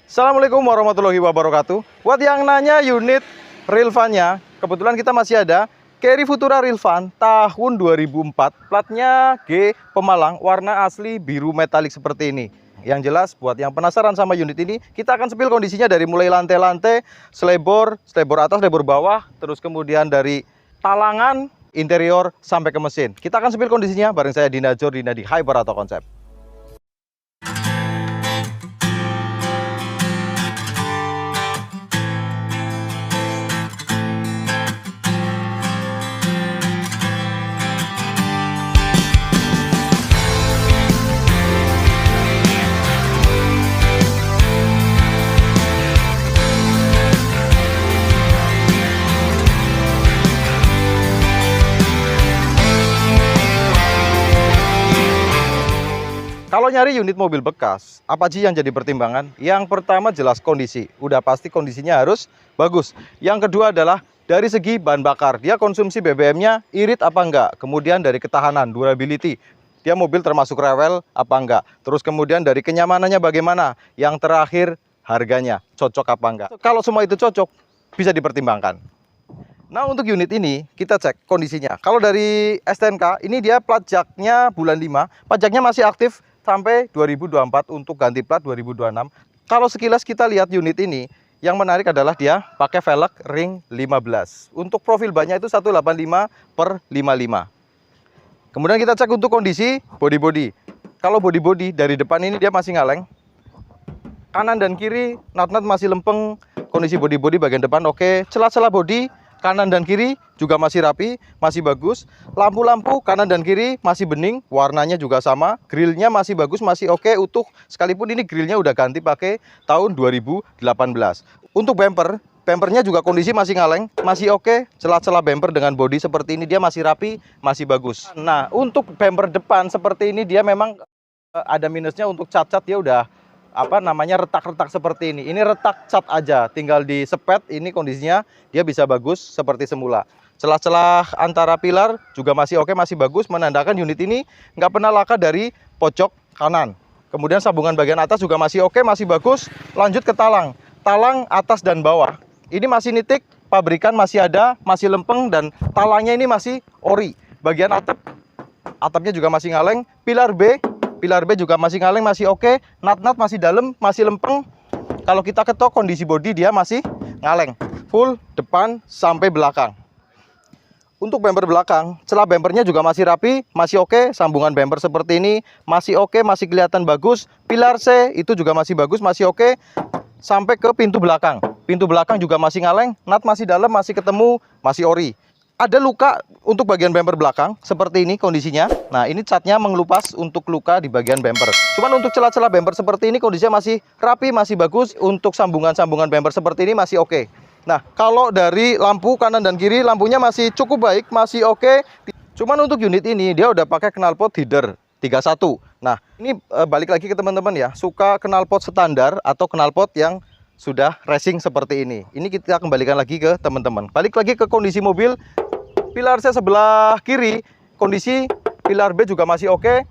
Assalamualaikum warahmatullahi wabarakatuh. Buat yang nanya unit real van-nya, kebetulan kita masih ada Carry Futura real van tahun 2004, platnya G Pemalang, warna asli biru metalik seperti ini. Yang jelas buat yang penasaran sama unit ini, kita akan sepil kondisinya dari mulai lantai-lantai, selebor atas, selebor bawah, terus kemudian dari talangan, interior sampai ke mesin. Kita akan sepil kondisinya bareng saya Dina Jordina di Hyper Auto Concept. Kalau nyari unit mobil bekas, apa sih yang jadi pertimbangan? Yang pertama jelas kondisi. Udah pasti kondisinya harus bagus. Yang kedua adalah dari segi bahan bakar. Dia konsumsi BBM-nya irit apa enggak? Kemudian dari ketahanan, durability. Dia mobil termasuk rewel apa enggak? Terus kemudian dari kenyamanannya bagaimana? Yang terakhir harganya, cocok apa enggak? Kalau semua itu cocok, bisa dipertimbangkan. Nah, untuk unit ini kita cek kondisinya. Kalau dari STNK, ini dia pajaknya bulan 5, pajaknya masih aktif sampai 2024 untuk ganti plat 2026. Kalau sekilas kita lihat unit ini, yang menarik adalah dia pakai velg ring 15. Untuk profil bannya itu 185/55. Kemudian kita cek untuk kondisi body-body. Kalau body-body dari depan ini dia masih ngaleng. Kanan dan kiri nut-nut masih lempeng. Kondisi body-body bagian depan oke. Celah-celah body kanan dan kiri juga masih rapi, masih bagus. Lampu-lampu kanan dan kiri masih bening, warnanya juga sama. Grillnya masih bagus, masih oke, utuh. Sekalipun ini grillnya udah ganti pakai tahun 2018. Untuk bumpernya juga kondisi masih ngaleng, masih oke. Celah-celah bumper dengan bodi seperti ini dia masih rapi, masih bagus. Nah, untuk bumper depan seperti ini dia memang ada minusnya. Untuk cat-cat dia udah retak-retak seperti ini. Ini retak cat aja, tinggal di sepet. Ini kondisinya dia bisa bagus seperti semula. Celah-celah antara pilar juga masih oke, masih bagus, menandakan unit ini nggak pernah laka dari pojok kanan. Kemudian sambungan bagian atas juga masih oke, masih bagus. Lanjut ke talang atas dan bawah ini masih nitik, pabrikan masih ada, masih lempeng, dan talangnya ini masih ori. Bagian atapnya juga masih ngaleng. Pilar B juga masih ngaleng, masih oke. Nut-nut masih dalam, masih lempeng. Kalau kita ketok kondisi bodi dia masih ngaleng. Full depan sampai belakang. Untuk bumper belakang, celah bumpernya juga masih rapi, masih oke. Sambungan bumper seperti ini masih oke, masih kelihatan bagus. Pilar C itu juga masih bagus, masih oke. Sampai ke pintu belakang. Pintu belakang juga masih ngaleng, nut masih dalam, masih ketemu, masih ori. Ada luka untuk bagian bumper belakang, seperti ini kondisinya. Nah, ini catnya mengelupas untuk luka di bagian bumper. Cuman untuk celah-celah bumper seperti ini kondisinya masih rapi, masih bagus. Untuk sambungan-sambungan bumper seperti ini masih oke. Nah, kalau dari lampu kanan dan kiri, lampunya masih cukup baik, masih oke. Cuman untuk unit ini, dia udah pakai knalpot header 31. Nah, ini balik lagi ke teman-teman ya. Suka knalpot standar atau knalpot yang sudah racing seperti ini. Ini kita kembalikan lagi ke teman-teman. Balik lagi ke kondisi mobil. Pilar C sebelah kiri, kondisi pilar B juga masih oke.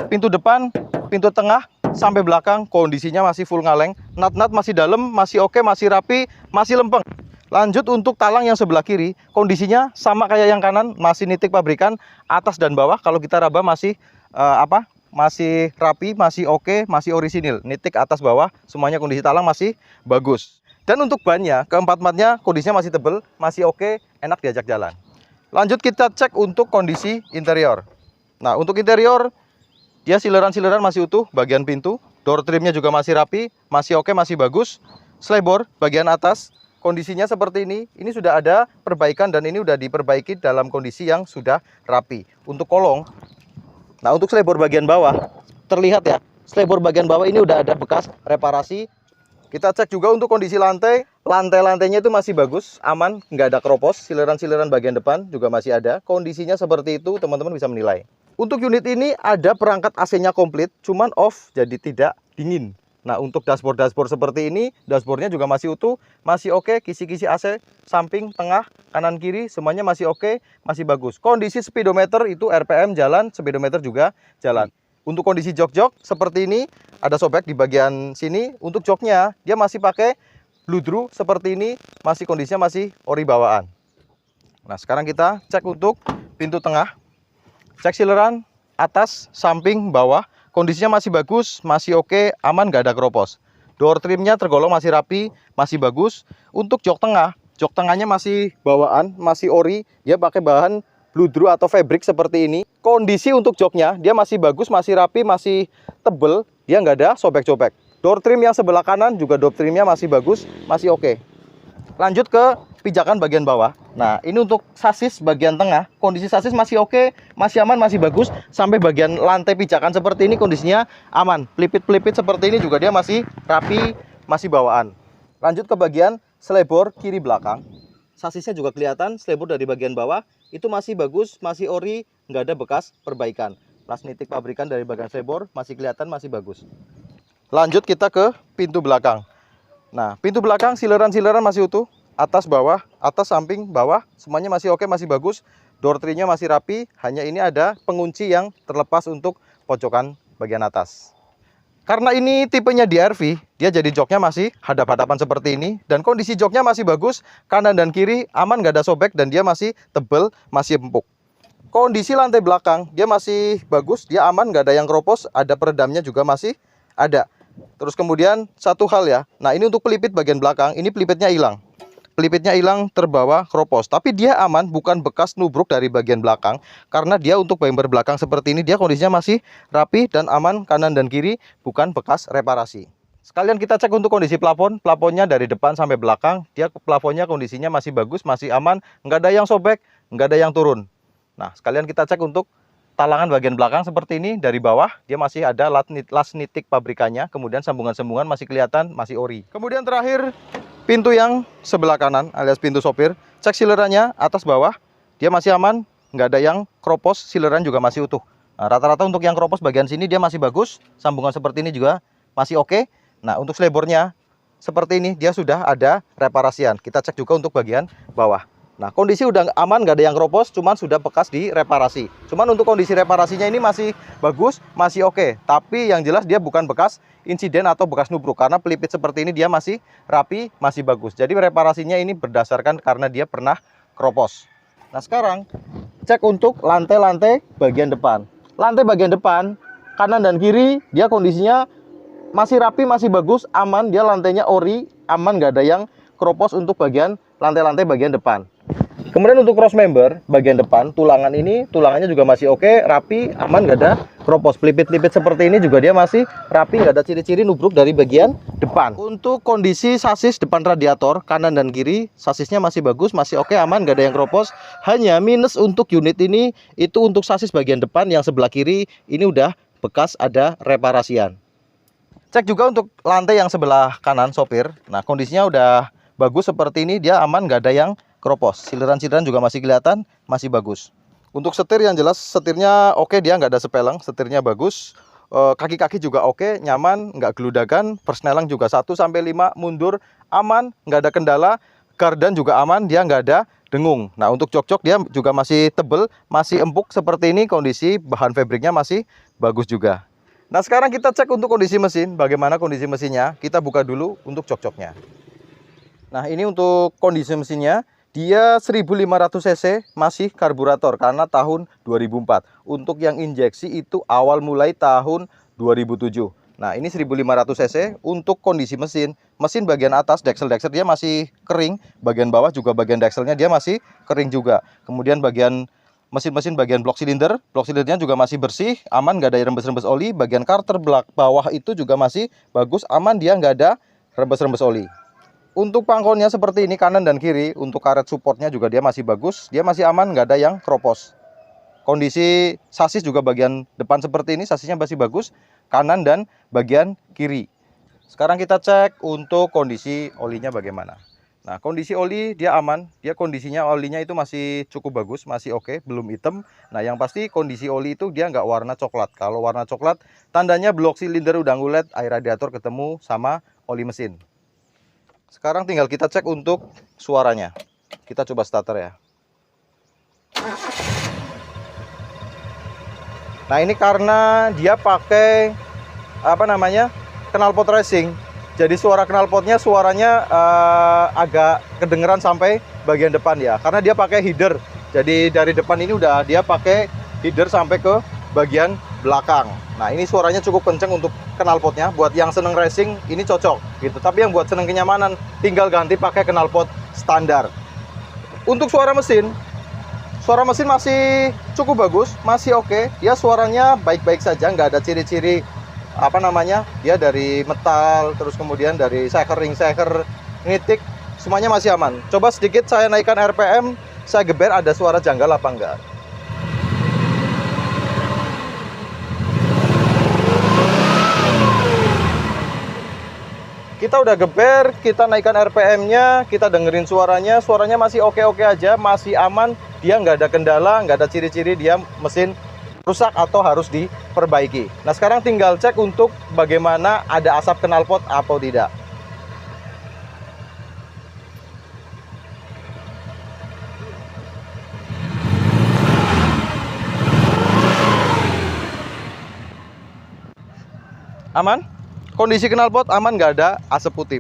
Pintu depan, pintu tengah, sampai belakang kondisinya masih full ngaleng. Nut-nut masih dalam, masih oke, masih rapi, masih lempeng. Lanjut untuk talang yang sebelah kiri, kondisinya sama kayak yang kanan, masih nitik pabrikan, atas dan bawah. Kalau kita raba masih masih rapi, masih oke, masih orisinil. Nitik atas bawah, semuanya kondisi talang masih bagus. Dan untuk bannya, keempat matnya kondisinya masih tebel, masih oke, enak diajak jalan. Lanjut kita cek untuk kondisi interior. Nah, untuk interior dia sileran-sileran masih utuh, bagian pintu, door trimnya juga masih rapi, masih oke, masih bagus. Selebor bagian atas kondisinya seperti ini. Ini sudah ada perbaikan dan ini sudah diperbaiki dalam kondisi yang sudah rapi. Untuk kolong, nah untuk selebor bagian bawah terlihat ya, selebor bagian bawah ini udah ada bekas reparasi. Kita cek juga untuk kondisi lantainya itu masih bagus, aman, nggak ada keropos. Sileran-sileran bagian depan juga masih ada. Kondisinya seperti itu, teman-teman bisa menilai. Untuk unit ini ada perangkat AC-nya komplit, cuman off, jadi tidak dingin. Nah, untuk dashboard seperti ini, dashboardnya juga masih utuh, masih oke. Kisi-kisi AC, samping, tengah, kanan, kiri, semuanya masih oke, masih bagus. Kondisi speedometer itu RPM jalan, speedometer juga jalan. Untuk kondisi jok-jok seperti ini, ada sobek di bagian sini. Untuk joknya dia masih pakai bludru seperti ini, masih kondisinya masih ori bawaan. Nah, sekarang kita cek untuk pintu tengah. Cek sileran atas, samping, bawah. Kondisinya masih bagus, masih oke, aman, nggak ada keropos. Door trimnya tergolong masih rapi, masih bagus. Untuk jok tengahnya masih bawaan, masih ori. Dia pakai bahan bludru atau fabric seperti ini. Kondisi untuk joknya dia masih bagus, masih rapi, masih tebel. Dia nggak ada sobek-sobek. Door trim yang sebelah kanan juga door trimnya masih bagus, masih oke. Lanjut ke pijakan bagian bawah. Nah, ini untuk sasis bagian tengah, kondisi sasis masih oke, masih aman, masih bagus. Sampai bagian lantai pijakan seperti ini kondisinya aman. Pelipit-pelipit seperti ini juga dia masih rapi, masih bawaan. Lanjut ke bagian selebor kiri belakang. Sasisnya juga kelihatan, selebor dari bagian bawah itu masih bagus, masih ori, nggak ada bekas perbaikan. Plastik pabrikan dari bagian selebor masih kelihatan, masih bagus. Lanjut kita ke pintu belakang. Nah, pintu belakang sileran-sileran masih utuh, atas bawah, atas samping bawah, semuanya masih oke, masih bagus. Door trim-nya masih rapi, hanya ini ada pengunci yang terlepas untuk pojokan bagian atas. Karena ini tipenya DRV, dia jadi joknya masih hadap-hadapan seperti ini, dan kondisi joknya masih bagus, kanan dan kiri aman, nggak ada sobek, dan dia masih tebel, masih empuk. Kondisi lantai belakang dia masih bagus, dia aman, nggak ada yang keropos, ada peredamnya juga masih ada. Terus kemudian satu hal ya, nah ini untuk pelipit bagian belakang, ini pelipitnya hilang. Pelipitnya hilang, terbawa keropos, tapi dia aman, bukan bekas nubruk dari bagian belakang. Karena dia untuk bumper belakang seperti ini, dia kondisinya masih rapi dan aman, kanan dan kiri, bukan bekas reparasi. Sekalian kita cek untuk kondisi plafon. Plafonnya dari depan sampai belakang, dia plafonnya kondisinya masih bagus, masih aman, nggak ada yang sobek, nggak ada yang turun. Nah, sekalian kita cek untuk talangan bagian belakang seperti ini. Dari bawah dia masih ada las nitik pabrikannya, kemudian sambungan-sambungan masih kelihatan, masih ori. Kemudian terakhir pintu yang sebelah kanan alias pintu sopir, cek silerannya atas bawah dia masih aman, nggak ada yang keropos, sileran juga masih utuh. Nah, rata-rata untuk yang keropos bagian sini dia masih bagus, sambungan seperti ini juga masih oke. Nah, untuk selebornya seperti ini dia sudah ada reparasian. Kita cek juga untuk bagian bawah. Nah, kondisi udah aman, nggak ada yang keropos, cuman sudah bekas direparasi. Cuman untuk kondisi reparasinya ini masih bagus, masih oke. Tapi yang jelas dia bukan bekas insiden atau bekas nubruk, karena pelipit seperti ini dia masih rapi, masih bagus. Jadi reparasinya ini berdasarkan karena dia pernah keropos. Nah, sekarang cek untuk lantai-lantai bagian depan. Lantai bagian depan, kanan dan kiri, dia kondisinya masih rapi, masih bagus, aman. Dia lantainya ori, aman, nggak ada yang keropos untuk bagian lantai-lantai bagian depan. Kemudian untuk cross member bagian depan, tulangan ini tulangannya juga masih oke, rapi, aman, nggak ada keropos. Pelipit-pelipit seperti ini juga dia masih rapi, nggak ada ciri-ciri nubruk dari bagian depan. Untuk kondisi sasis depan radiator kanan dan kiri, sasisnya masih bagus, masih oke, aman, nggak ada yang keropos. Hanya minus untuk unit ini itu untuk sasis bagian depan yang sebelah kiri ini udah bekas ada reparasian. Cek juga untuk lantai yang sebelah kanan sopir. Nah, kondisinya udah bagus seperti ini, dia aman, nggak ada yang keropos. Sileran-sileran juga masih kelihatan, masih bagus. Untuk setir yang jelas setirnya oke, dia nggak ada sepeleng, setirnya bagus. Kaki-kaki juga oke, nyaman, nggak geludakan. Persnelang juga 1-5 mundur, aman, nggak ada kendala. Gardan juga aman, dia nggak ada dengung. Nah, untuk jok-jok dia juga masih tebel, masih empuk seperti ini. Kondisi bahan fabriknya masih bagus juga. Nah, sekarang kita cek untuk kondisi mesin. Bagaimana kondisi mesinnya? Kita buka dulu untuk jok-joknya. Nah, ini untuk kondisi mesinnya. Dia 1500 cc, masih karburator karena tahun 2004. Untuk yang injeksi itu awal mulai tahun 2007. Nah, ini 1500 cc untuk kondisi mesin. Mesin bagian atas, deksel-deksel dia masih kering. Bagian bawah juga bagian dekselnya dia masih kering juga. Kemudian bagian mesin-mesin bagian blok silindernya juga masih bersih, aman, nggak ada rembes-rembes oli. Bagian karter bawah itu juga masih bagus, aman, dia nggak ada rembes-rembes oli. Untuk pangkonnya seperti ini kanan dan kiri, untuk karet supportnya juga dia masih bagus, dia masih aman, nggak ada yang keropos. Kondisi sasis juga bagian depan seperti ini, sasisnya masih bagus, kanan dan bagian kiri. Sekarang kita cek untuk kondisi olinya bagaimana. Nah, kondisi oli dia aman, dia kondisinya olinya itu masih cukup bagus, masih oke, belum hitam. Nah, yang pasti kondisi oli itu dia nggak warna coklat. Kalau warna coklat, tandanya blok silinder udah ngulet, air radiator ketemu sama oli mesin. Sekarang tinggal kita cek untuk suaranya. Kita coba starter ya. Nah ini karena dia pakai apa namanya knalpot racing, jadi suara knalpotnya suaranya agak kedengeran sampai bagian depan ya, karena dia pakai header. Jadi dari depan ini udah dia pakai header sampai ke bagian belakang. Nah ini suaranya cukup kenceng untuk knalpotnya. Buat yang seneng racing ini cocok gitu. Tapi yang buat seneng kenyamanan tinggal ganti pakai knalpot standar. Untuk suara mesin masih cukup bagus, masih oke. Ya suaranya baik-baik saja, nggak ada ciri-ciri apa namanya dia dari metal, terus kemudian dari ring shaker, nitik, semuanya masih aman. Coba sedikit saya naikkan RPM, saya geber ada suara janggal apa enggak. Kita udah geber, kita naikkan RPM-nya, kita dengerin suaranya masih oke-oke aja, masih aman, dia nggak ada kendala, nggak ada ciri-ciri dia mesin rusak atau harus diperbaiki. Nah sekarang tinggal cek untuk bagaimana ada asap knalpot atau tidak. Aman? Kondisi knalpot aman, nggak ada asap putih.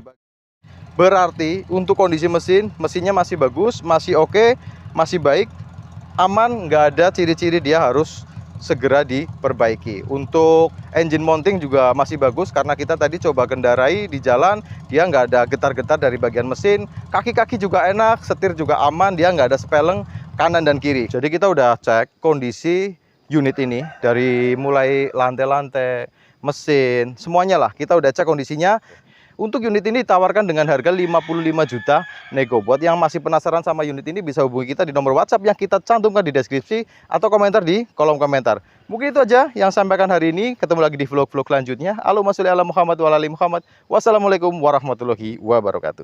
Berarti untuk kondisi mesinnya masih bagus, masih oke, masih baik, aman, nggak ada ciri-ciri dia harus segera diperbaiki. Untuk engine mounting juga masih bagus karena kita tadi coba kendarai di jalan, dia nggak ada getar-getar dari bagian mesin. Kaki-kaki juga enak, setir juga aman, dia nggak ada speleng kanan dan kiri. Jadi kita udah cek kondisi unit ini dari mulai lantai-lantai, mesin, semuanya lah kita udah cek kondisinya. Untuk unit ini ditawarkan dengan harga 55 juta nego. Buat yang masih penasaran sama unit ini bisa hubungi kita di nomor WhatsApp yang kita cantumkan di deskripsi atau komentar di kolom komentar. Mungkin itu aja yang saya sampaikan hari ini. Ketemu lagi di vlog-vlog selanjutnya. Allahumma sholli ala Muhammad wa ala ali Muhammad. Wassalamualaikum warahmatullahi wabarakatuh.